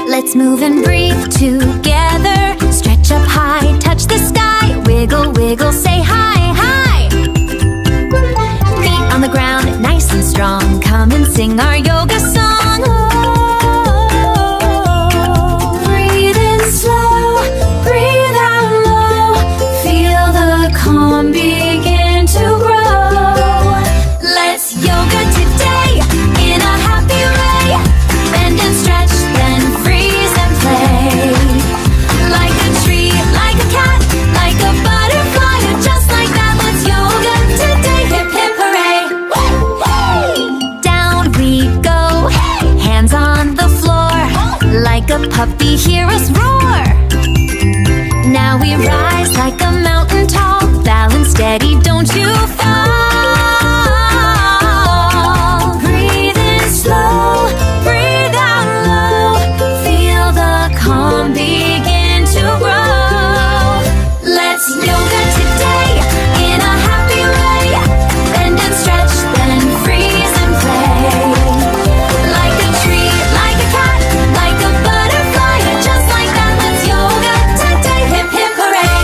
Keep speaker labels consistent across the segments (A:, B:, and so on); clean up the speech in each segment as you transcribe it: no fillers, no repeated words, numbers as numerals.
A: Let's move and breathe together. Stretch up high, touch the sky. Wiggle, wiggle, say hi, hi. Feet on the ground, nice and strong. Come and sing our yoga song. Oh, breathe in slow, breathe out low. Feel the calm begin to grow. Let's yoga today in a happy way. Bend and stretch, then freeze and play. Like a tree, like a cat, like a butterfly, or just like that. Let's yoga today. Hip hip hooray! Down we go, hands on the floor. Like a puppy, hear us roar. Now we rise like a mountain tall. Balance steady, don't you fall. Breathe in slow, breathe out low. Feel the calm begin to grow. Let's yoga today in a happy way. Bend and stretch, then freeze and play. Like a tree, like a cat, like a butterfly, or just like that. Let's yoga today. Hip hip hooray!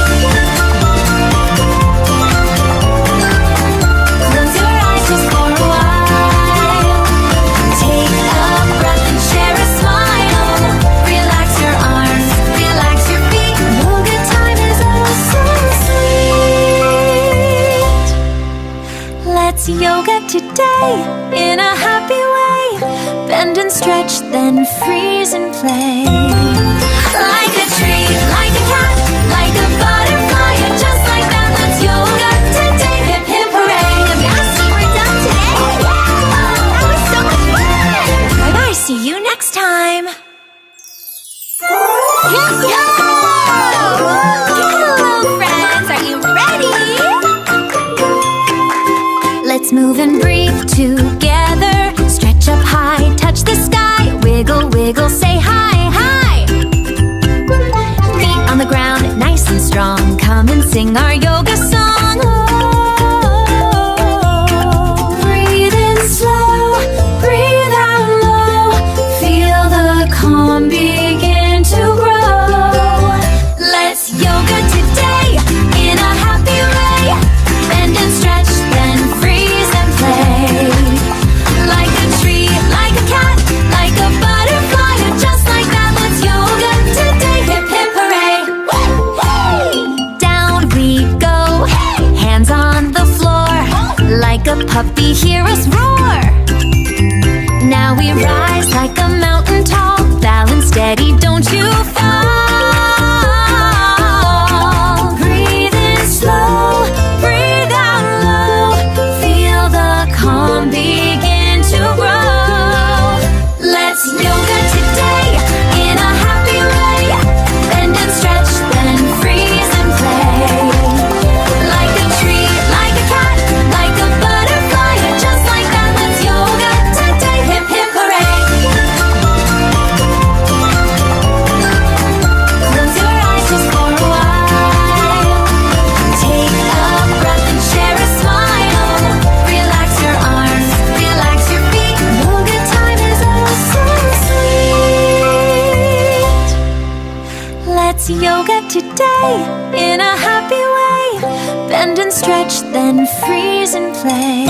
A: Close your eyes just for a while. Take a breath and share a smile. Relax your arms, relax your feet. Yoga time is oh so sweet. Let's yoga today in a happy way. Bend and stretch, then freeze and play. Like a tree, like a cat, like a butterfly, or just like that. Let's yoga today. Hip hip hooray! Yes, we're done today. That was so much fun. Bye bye. See you next time. Hello, friends. Are you ready? Let's move and breathe together. Stretch up high, touch the sky. Wiggle, wiggle, say hi, hi. Feet on the ground, nice and strong. Come and sing our yoga song. Oh, breathe in slow, breathe out low. Feel the calm begin to grow. Let's yoga today in a happy way. Bend and stretch, then freeze and play. Like a tree, like a cat, like a butterfly, or just like that. Let's yoga today. Hip hip hooray! Down we go, hands on the floor. Like a puppy, hear us roar. Now we rise like a mountain tall. Balance steady, don't you fall. Breathe in slow, breathe out low. Feel the calm begin to grow. Let's yoga today in a happy way. Bend and stretch, then freeze and play. Like a tree, like a cat, like a butterfly, or just like that. Let's yoga today. Hip hip hooray! Close your eyes just for a while. Take a breath and share a smile. Relax your arms, relax your feet. Yoga time is oh so sweet. Let's yoga today in a happy way. Bend and stretch, then freeze and play.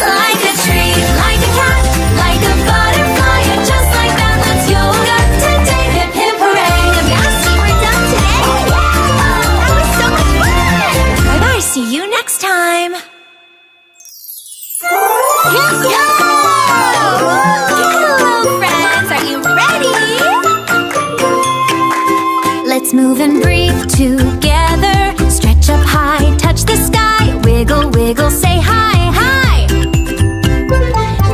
A: Like a tree, like a cat, like a butterfly, or just like that. Let's yoga today. Hip hip hooray! Yes, we're done today. That was so much fun. Bye bye. See you next time. Hello, friends. Are you ready? Let's move and breathe together. Stretch up high, touch the sky. Wiggle, wiggle, say hi, hi.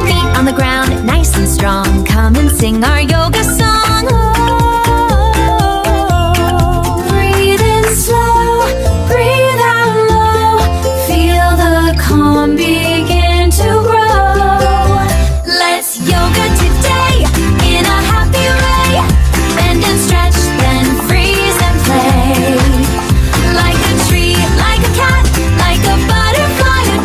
A: Feet on the ground, nice and strong. Come and sing our yoga song. Oh, breathe in slow, breathe out low. Feel the calm begin to grow. Let's yoga today in a happy way. Bend and stretch, then freeze and play. Like a tree, like a cat, like a butterfly, or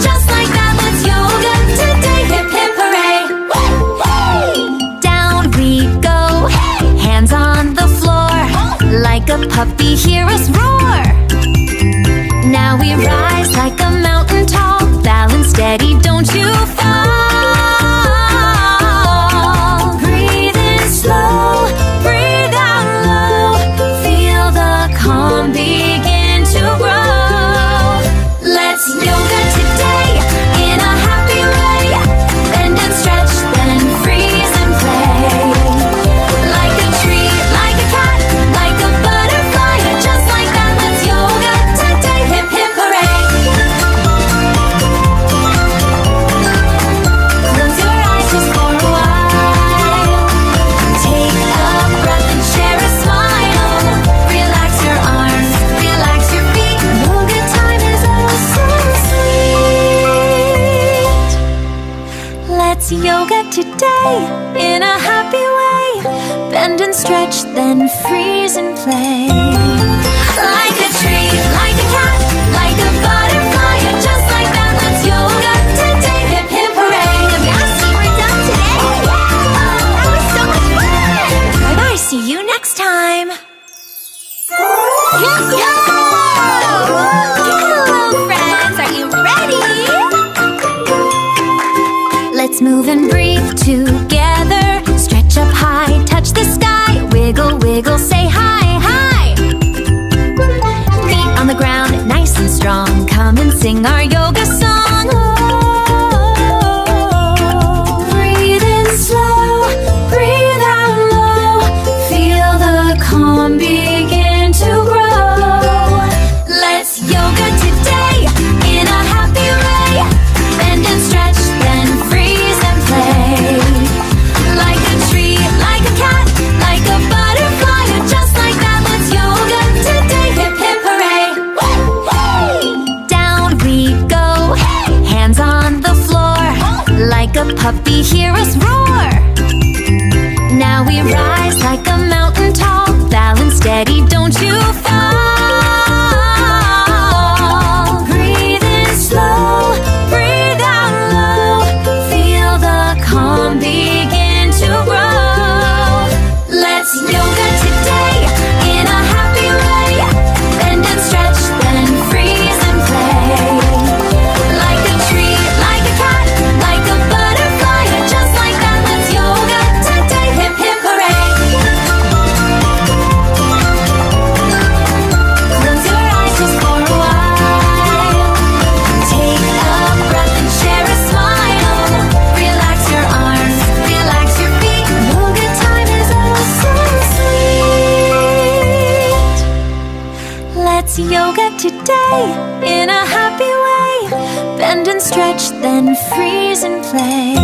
A: Now we rise like a mountain tall, balance steady, don't you fall. Breathe in slow, breathe out low, feel the calm begin to grow. Let's yoga today in a happy way, bend and stretch, then freeze and play. Like a tree, like a cat, like a butterfly, just like that, let's yoga today. Hip hip hooray. Close your eyes just for a while. Take a breath and share a smile. Relax your arms, relax your feet. Yoga time is oh so sweet. Let's yoga today in a happy way. Bend and stretch, then freeze and play. Like a tree, like a cat, like a butterfly, just like that, let's yoga today. Hip hip hooray. Yassi, we're done today. Wow, that was so much fun. Bye bye, see you next time. Let's go! Hello, friends, are you ready? Let's move and breathe together. Stretch up high, touch the sky. Wiggle, wiggle, say hi, hi. Feet on the ground, nice and strong. Come and sing our yoga song. Oh, breathe in slow, breathe out low. Feel the calm begin to grow. Let's yoga today in a happy way. Bend and stretch, then freeze and play. Like a tree, like a cat, like a butterfly, just like that, let's yoga today. Hip hip hooray. Down we go, hands on the floor. Like a puppy, hear us roar. Now we rise like a mountain tall, balance steady, don't you fall. Breathe in slow, breathe out low, feel the calm begin to grow. Let's yoga today in a happy way, bend and stretch, then freeze and play. Like a tree, like a cat, like a butterfly, just like that, let's yoga today. Hip hip hooray. Close your eyes just for a while. Take a breath and share a smile. Relax your arms, relax your feet. Yoga time is oh so sweet. Let's yoga today in a happy way. Bend and stretch, then freeze and play.